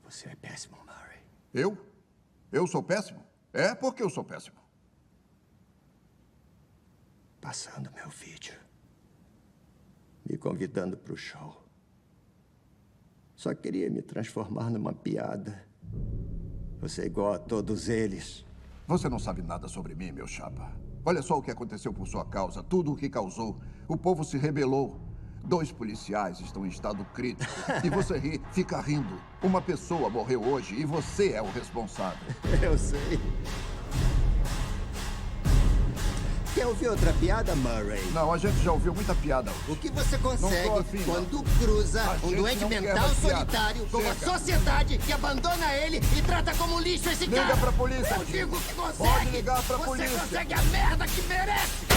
Você é péssimo, Murray. Eu? Eu sou péssimo? É porque eu sou péssimo. Passando meu vídeo. Me convidando para o show. Só queria me transformar numa piada. Você é igual a todos eles. Você não sabe nada sobre mim, meu chapa. Olha só o que aconteceu por sua causa, tudo o que causou. O povo se rebelou. 2 policiais estão em estado crítico. E você ri, fica rindo. Uma pessoa morreu hoje e você é o responsável. Eu sei. Quer ouvir outra piada, Murray? Não, a gente já ouviu muita piada hoje. O que você consegue Não tô afim, quando cruza A um gente doente não quer mental mais piada. solitário com a Chega. sociedade que abandona ele e trata como lixo esse cara? Liga pra polícia, Eu Jim. digo que consegue! Pode ligar pra Você polícia. consegue a merda que merece!